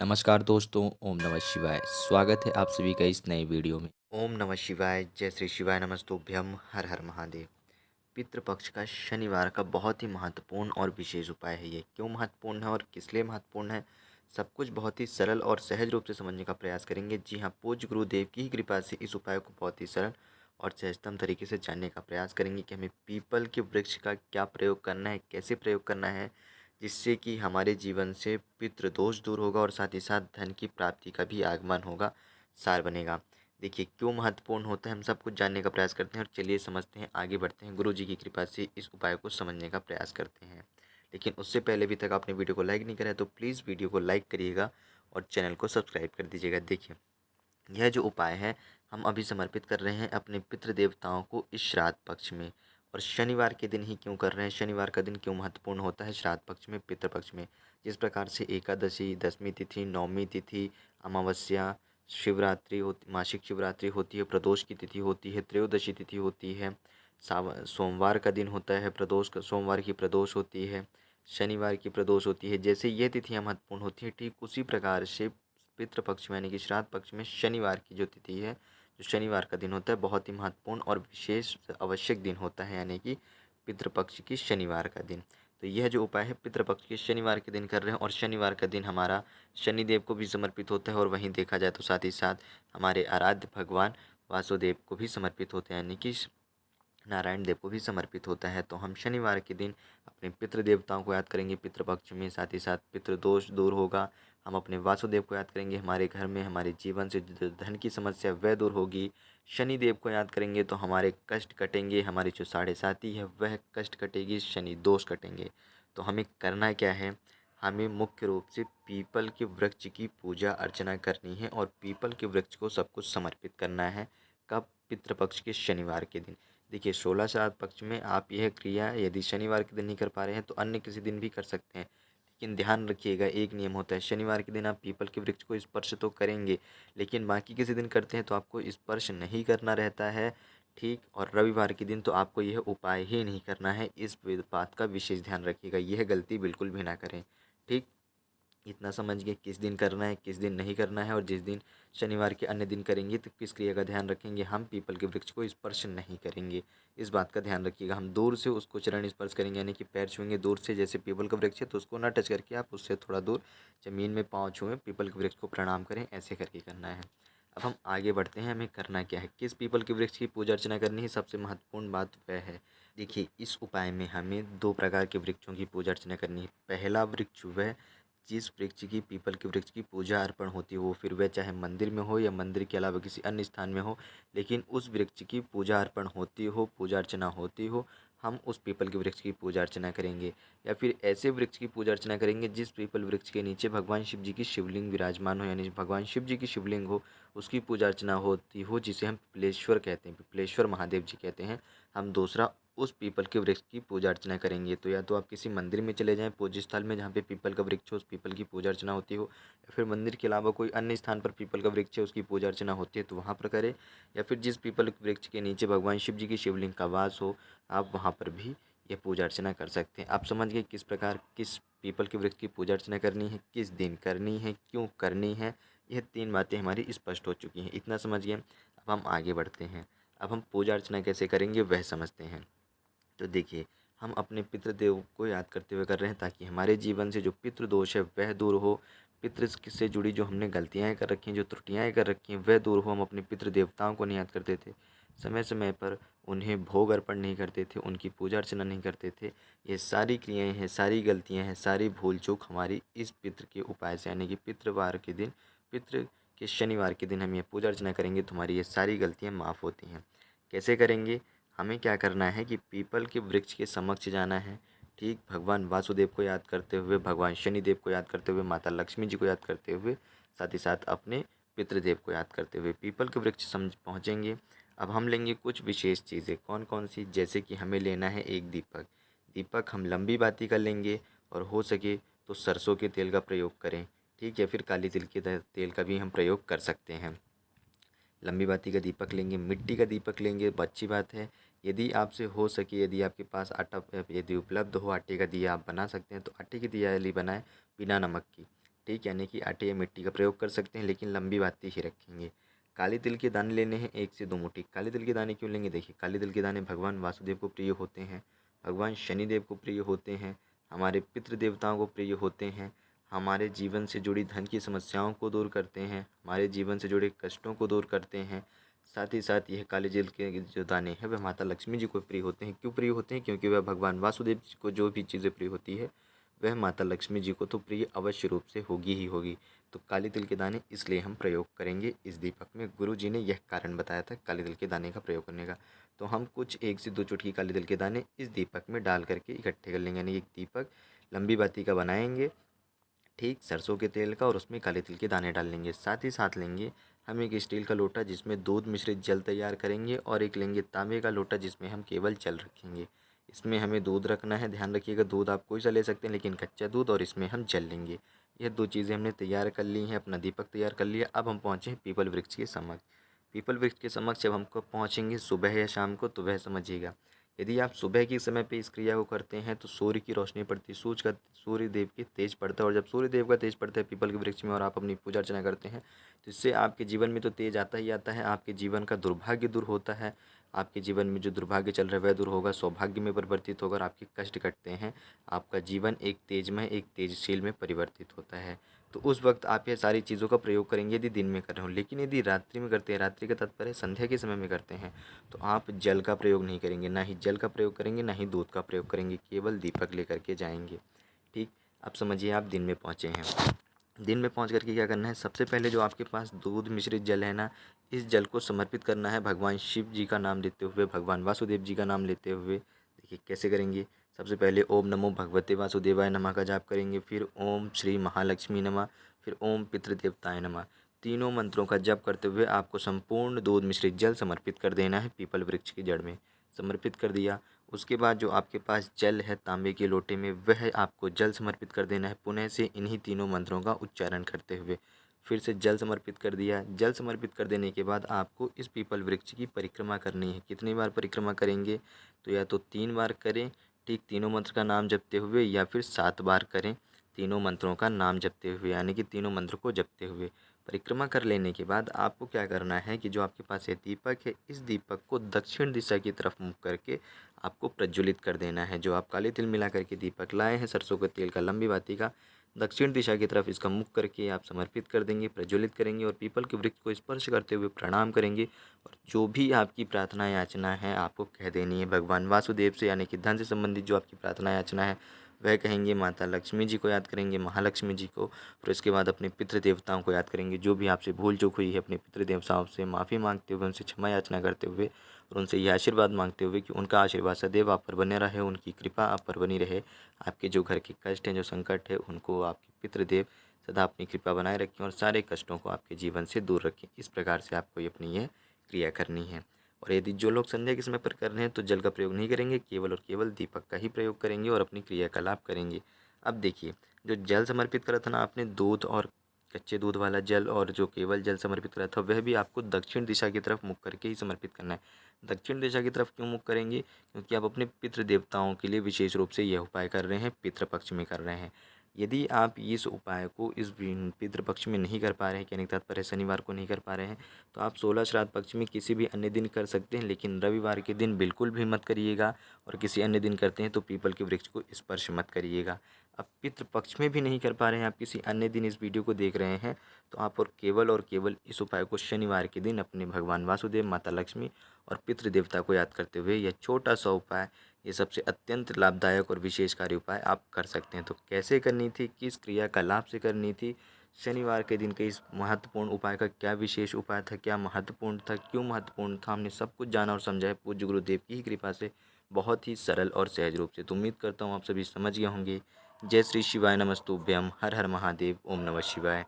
नमस्कार दोस्तों, ओम नमः शिवाय। स्वागत है आप सभी का इस नए वीडियो में। ओम नमः शिवाय, जय श्री शिवाय, नमस्तुभ्यम, हर हर महादेव। पितृपक्ष का शनिवार का बहुत ही महत्वपूर्ण और विशेष उपाय है। ये क्यों महत्वपूर्ण है और किस लिए महत्वपूर्ण है, सब कुछ बहुत ही सरल और सहज रूप से समझने का प्रयास करेंगे। जी हाँ, पूज्य गुरुदेव की ही कृपा से इस उपाय को बहुत ही सरल और सहजतम तरीके से जानने का प्रयास करेंगे कि हमें पीपल के वृक्ष का क्या प्रयोग करना है, कैसे प्रयोग करना है, जिससे कि हमारे जीवन से पितृदोष दूर होगा और साथ ही साथ धन की प्राप्ति का भी आगमन होगा, सार बनेगा। देखिए क्यों महत्वपूर्ण होता है, हम सब कुछ जानने का प्रयास करते हैं और चलिए समझते हैं, आगे बढ़ते हैं। गुरु जी की कृपा से इस उपाय को समझने का प्रयास करते हैं। लेकिन उससे पहले अभी तक आपने वीडियो को लाइक नहीं करा है तो प्लीज़ वीडियो को लाइक करिएगा और चैनल को सब्सक्राइब कर दीजिएगा। देखिए, यह जो उपाय है हम अभी समर्पित कर रहे हैं अपने पितृ देवताओं को इस श्राद्ध पक्ष में। और शनिवार के दिन ही क्यों कर रहे हैं, शनिवार का दिन क्यों महत्वपूर्ण होता है श्राद्ध पक्ष में, पितृपक्ष में। जिस प्रकार से एकादशी, दशमी तिथि, नवमी तिथि, अमावस्या, शिवरात्रि होती, मासिक शिवरात्रि होती है, प्रदोष की तिथि होती है, त्रयोदशी तिथि होती है, सोमवार का दिन होता है प्रदोष का, सोमवार की प्रदोष होती है, शनिवार की प्रदोष होती है। जैसे ये तिथियाँ महत्वपूर्ण होती हैं, ठीक उसी प्रकार से पितृपक्ष में यानी कि श्राद्ध पक्ष में शनिवार की जो तिथि है, जो शनिवार का दिन होता है, बहुत ही महत्वपूर्ण और विशेष आवश्यक दिन होता है, यानी कि पितृपक्ष की शनिवार का दिन। तो यह जो उपाय है पितृपक्ष के शनिवार के दिन कर रहे हैं और शनिवार का दिन हमारा शनिदेव को भी समर्पित होता है और वहीं देखा जाए तो साथ ही साथ हमारे आराध्य भगवान वासुदेव को भी समर्पित होते हैं, यानी कि नारायण देव को भी समर्पित होता है। तो हम शनिवार के दिन अपने पितृ देवताओं को याद करेंगे पितृपक्ष में, साथ ही साथ पितृदोष दूर होगा। हम अपने वासुदेव को याद करेंगे, हमारे घर में हमारे जीवन से जो धन की समस्या वह दूर होगी। शनि देव को याद करेंगे तो हमारे कष्ट कटेंगे, हमारी जो साढ़े साती है वह कष्ट कटेगी, शनि दोष कटेंगे। तो हमें करना क्या है, हमें मुख्य रूप से पीपल के वृक्ष की पूजा अर्चना करनी है और पीपल के वृक्ष को सब कुछ समर्पित करना है। कब? पितृपक्ष के शनिवार के दिन। देखिए, 16 श्राद्ध पक्ष में आप यह क्रिया यदि शनिवार के दिन नहीं कर पा रहे हैं तो अन्य किसी दिन भी कर सकते हैं। लेकिन ध्यान रखिएगा, एक नियम होता है, शनिवार के दिन आप पीपल के वृक्ष को स्पर्श तो करेंगे, लेकिन बाकी किसी दिन करते हैं तो आपको स्पर्श नहीं करना रहता है। ठीक, और रविवार के दिन तो आपको यह उपाय ही नहीं करना है। इस बात का विशेष ध्यान रखिएगा, यह गलती बिल्कुल भी ना करें। ठीक, इतना समझ गए किस दिन करना है, किस दिन नहीं करना है। और जिस दिन शनिवार के अन्य दिन करेंगे तो किस क्रिया का ध्यान रखेंगे, हम पीपल के वृक्ष को स्पर्श नहीं करेंगे। इस बात का ध्यान रखिएगा। हम दूर से उसको चरण स्पर्श करेंगे, यानी कि पैर छुएंगे दूर से। जैसे पीपल का वृक्ष है तो उसको ना टच करके आप उससे थोड़ा दूर जमीन में पाँव छुएं, पीपल के वृक्ष को प्रणाम करें, ऐसे करके करना है। अब हम आगे बढ़ते हैं, हमें करना क्या है, किस पीपल के वृक्ष की पूजा अर्चना करनी है, सबसे महत्वपूर्ण बात वह है। देखिए, इस उपाय में हमें दो प्रकार के वृक्षों की पूजा अर्चना करनी है। पहला वृक्ष वह जिस वृक्ष की, पीपल के वृक्ष की पूजा अर्पण होती है, वो फिर वह चाहे मंदिर में हो या मंदिर के अलावा किसी अन्य स्थान में हो, लेकिन उस वृक्ष की पूजा अर्पण होती हो, पूजा अर्चना होती हो, हम उस पीपल के वृक्ष की पूजा अर्चना करेंगे। या फिर ऐसे वृक्ष की पूजा अर्चना करेंगे जिस पीपल वृक्ष के नीचे भगवान शिव जी की शिवलिंग विराजमान हो, यानी भगवान शिव जी की शिवलिंग हो, उसकी पूजा अर्चना होती हो, जिसे हम पिपलेश्वर कहते हैं, पिपलेश्वर महादेव जी कहते हैं। हम दूसरा उस पीपल के वृक्ष की पूजा अर्चना करेंगे। तो या तो आप किसी मंदिर में चले जाएं, पूज्य स्थल में जहाँ पे पीपल का वृक्ष हो, उस पीपल की पूजा अर्चना होती हो, या फिर मंदिर के अलावा कोई अन्य स्थान पर पीपल का वृक्ष है उसकी पूजा अर्चना होती है तो वहाँ पर करें। या फिर जिस पीपल के वृक्ष के नीचे भगवान शिव जी की शिवलिंग का वास हो, आप वहाँ पर भी यह पूजा अर्चना कर सकते हैं। आप समझ गए किस प्रकार किस पीपल के वृक्ष की पूजा अर्चना करनी है, किस दिन करनी है, क्यों करनी है। यह तीन बातें हमारी स्पष्ट हो चुकी हैं, इतना समझ गए। अब हम आगे बढ़ते हैं, अब हम पूजा अर्चना कैसे करेंगे वह समझते हैं। तो देखिए, हम अपने पितृदेव को याद करते हुए कर रहे हैं ताकि हमारे जीवन से जो पितृदोष है वह दूर हो। पितृ से जुड़ी जो हमने गलतियाँ कर रखी हैं, जो त्रुटियाँ कर रखी हैं वह दूर हो। हम अपने पितृ देवताओं को नहीं याद करते थे, समय समय पर उन्हें भोग अर्पण नहीं करते थे, उनकी पूजा अर्चना नहीं करते थे। ये सारी क्रियाएँ हैं, सारी गलतियाँ हैं, सारी भूल चूक हमारी इस पितृ के उपाय से, यानी कि पितृवार के दिन, पितृ के शनिवार के दिन हम ये पूजा अर्चना करेंगे तो हमारी ये सारी गलतियाँ माफ़ होती हैं। कैसे करेंगे, हमें क्या करना है कि पीपल के वृक्ष के समक्ष जाना है। ठीक, भगवान वासुदेव को याद करते हुए, भगवान शनिदेव को याद करते हुए, माता लक्ष्मी जी को याद करते हुए, साथ ही साथ अपने पितृदेव को याद करते हुए पीपल के वृक्ष समझ पहुँचेंगे। अब हम लेंगे कुछ विशेष चीज़ें, कौन कौन सी, जैसे कि हमें लेना है एक दीपक। दीपक हम लंबी बाती का लेंगे और हो सके तो सरसों के तेल का प्रयोग करें। ठीक, या फिर काली तिल के तेल का भी हम प्रयोग कर सकते हैं। लंबी बाती का दीपक लेंगे, मिट्टी का दीपक लेंगे, अच्छी बात है। यदि आपसे हो सके, यदि आपके पास आटा यदि उपलब्ध हो, आटे का दिया आप बना सकते हैं तो आटे की दियाली बनाएं बिना नमक की। ठीक, यानी कि आटे या मिट्टी का प्रयोग कर सकते हैं, लेकिन लंबी बाती ही रखेंगे। काले तिल के दाने लेने हैं 1 से 2 मुट्ठी। काले तिल के दाने क्यों लेंगे? देखिए, काले तिल के दाने भगवान वासुदेव को प्रिय होते हैं, भगवान शनिदेव को प्रिय होते हैं, हमारे पितृ देवताओं को प्रिय होते हैं, हमारे जीवन से जुड़ी धन की समस्याओं को दूर करते हैं, हमारे जीवन से जुड़े कष्टों को दूर करते हैं। साथ ही साथ यह काले तिल के जो दाने हैं वह माता लक्ष्मी जी को प्रिय होते हैं। क्यों प्रिय होते हैं? क्योंकि वह भगवान वासुदेव जी को जो भी चीज़ें प्रिय होती है वह माता लक्ष्मी जी को तो प्रिय अवश्य रूप से होगी ही होगी। तो काले तिल के दाने इसलिए हम प्रयोग करेंगे इस दीपक में। गुरु जी ने यह कारण बताया था काले तिल के दाने का प्रयोग करने का। तो हम कुछ 1 से 2 चुटकी काले तिल के दाने इस दीपक में डाल करके इकट्ठे कर लेंगे, यानी एक दीपक लंबी बाती का बनाएंगे, ठीक, सरसों के तेल का, और उसमें काले तिल के दाने डाल लेंगे। साथ ही साथ लेंगे हम एक स्टील का लोटा जिसमें दूध मिश्रित जल तैयार करेंगे, और एक लेंगे तांबे का लोटा जिसमें हम केवल जल रखेंगे। इसमें हमें दूध रखना है, ध्यान रखिएगा, दूध आप कोई सा ले सकते हैं लेकिन कच्चा दूध, और इसमें हम जल लेंगे। यह 2 चीज़ें हमने तैयार कर ली हैं, अपना दीपक तैयार कर लिया। अब हम पहुँचे हैं पीपल वृक्ष के समक्ष। पीपल वृक्ष के समक्ष जब हम कब पहुँचेंगे, सुबह या शाम को, तो वह समझिएगा। यदि आप सुबह के समय पे इस क्रिया को करते हैं तो सूर्य की रोशनी पड़ती है, सूर्य देव की तेज पड़ता है, और जब सूर्य देव का तेज पड़ता है पीपल के वृक्ष में और आप अपनी पूजा अर्चना करते हैं तो इससे आपके जीवन में तो तेज आता ही आता है, आपके जीवन का दुर्भाग्य दूर होता है, आपके जीवन में जो दुर्भाग्य चल रहा है वह दूर होगा, सौभाग्य में परिवर्तित होगा, और आपके कष्ट कटते हैं, आपका जीवन एक तेजमय, एक तेजशील में परिवर्तित होता है। तो उस वक्त आप ये सारी चीज़ों का प्रयोग करेंगे यदि दिन में कर रहे हो। लेकिन यदि रात्रि में करते हैं, रात्रि का तात्पर्य संध्या के समय में करते हैं, तो आप जल का प्रयोग नहीं करेंगे, ना ही जल का प्रयोग करेंगे, ना ही दूध का प्रयोग करेंगे, केवल दीपक लेकर के जाएंगे। ठीक, अब समझिए आप दिन में पहुँचे हैं। दिन में पहुँच करके क्या करना है, सबसे पहले जो आपके पास दूध मिश्रित जल है ना, इस जल को समर्पित करना है भगवान शिव जी का नाम लेते हुए, भगवान वासुदेव जी का नाम लेते हुए। देखिए कैसे करेंगे, सबसे पहले ओम नमो भगवते वासुदेवाय नमः का जाप करेंगे, फिर ओम श्री महालक्ष्मी नमः, फिर ओम पितृदेवताय नमः। तीनों मंत्रों का जप करते हुए आपको संपूर्ण दूध मिश्रित जल समर्पित कर देना है पीपल वृक्ष की जड़ में। समर्पित कर दिया, उसके बाद जो आपके पास जल है तांबे के लोटे में, वह आपको जल समर्पित कर देना है पुनः से इन्हीं तीनों मंत्रों का उच्चारण करते हुए। फिर से जल समर्पित कर दिया। जल समर्पित कर देने के बाद आपको इस पीपल वृक्ष की परिक्रमा करनी है। कितनी बार परिक्रमा करेंगे, तो या तो 3 बार करें, ठीक, तीनों मंत्र का नाम जपते हुए, या फिर 7 बार करें तीनों मंत्रों का नाम जपते हुए, यानी कि तीनों मंत्र को जपते हुए। परिक्रमा कर लेने के बाद आपको क्या करना है कि जो आपके पास ये दीपक है, इस दीपक को दक्षिण दिशा की तरफ मुख करके आपको प्रज्वलित कर देना है। जो आप काले तिल मिला करके दीपक लाए हैं सरसों के तेल का लंबी बाती का, दक्षिण दिशा की तरफ इसका मुख करके आप समर्पित कर देंगे, प्रज्वलित करेंगे, और पीपल के वृक्ष को स्पर्श करते हुए प्रणाम करेंगे। और जो भी आपकी प्रार्थना याचना है आपको कह देनी है भगवान वासुदेव से, यानी कि धन से संबंधित जो आपकी प्रार्थना याचना है वह कहेंगे, माता लक्ष्मी जी को याद करेंगे, महालक्ष्मी जी को, और इसके बाद अपने पितृ देवताओं को याद करेंगे। जो भी आपसे भूल चूक हुई है अपने पितृ देवताओं से माफ़ी मांगते हुए, उनसे क्षमा याचना करते हुए, और उनसे यह आशीर्वाद मांगते हुए कि उनका आशीर्वाद सदैव आप पर बने रहे, उनकी कृपा आप पर बनी रहे, आपके जो घर के कष्ट हैं, जो संकट है, उनको आपके पितृदेव सदा अपनी कृपा बनाए रखें और सारे कष्टों को आपके जीवन से दूर रखें। इस प्रकार से आपको ये अपनी यह क्रिया करनी है। और यदि जो लोग संध्या के समय पर कर रहे हैं तो जल का प्रयोग नहीं करेंगे, केवल और केवल दीपक का ही प्रयोग करेंगे और अपनी क्रियाकलाप करेंगे। अब देखिए, जो जल समर्पित करा था ना आपने, दूध और कच्चे दूध वाला जल, और जो केवल जल समर्पित करा था वह भी आपको दक्षिण दिशा की तरफ मुख करके ही समर्पित करना है। दक्षिण दिशा की तरफ क्यों मुख करेंगे? क्योंकि आप अपने पितृ देवताओं के लिए विशेष रूप से यह उपाय कर रहे हैं, पितृपक्ष में कर रहे हैं। यदि आप इस उपाय को इस पितृपक्ष में नहीं कर पा रहे हैं, कहने का तात्पर्य शनिवार को नहीं कर पा रहे हैं, तो आप 16 श्राद्ध पक्ष में किसी भी अन्य दिन कर सकते हैं, लेकिन रविवार के दिन बिल्कुल भी मत करिएगा। और किसी अन्य दिन करते हैं तो पीपल के वृक्ष को स्पर्श मत करिएगा। अब पितृपक्ष में भी नहीं कर पा रहे हैं, आप किसी अन्य दिन इस वीडियो को देख रहे हैं, तो आप और केवल इस उपाय को शनिवार के दिन अपने भगवान वासुदेव, माता लक्ष्मी और पितृ देवता को याद करते हुए यह छोटा सा उपाय, ये सबसे अत्यंत लाभदायक और विशेषकारी उपाय आप कर सकते हैं। तो कैसे करनी थी, किस क्रियाकलाप से करनी थी, शनिवार के दिन के इस महत्वपूर्ण उपाय का क्या विशेष उपाय था, क्या महत्वपूर्ण था, क्यों महत्वपूर्ण था, हमने सब कुछ जाना और समझा है पूज्य गुरुदेव की ही कृपा से, बहुत ही सरल और सहज रूप से। तो उम्मीद करता हूँ आप सभी समझ गए होंगे। जय श्री शिवाय नमस्तुभ्यम, हर हर महादेव, ओम नमः शिवाय।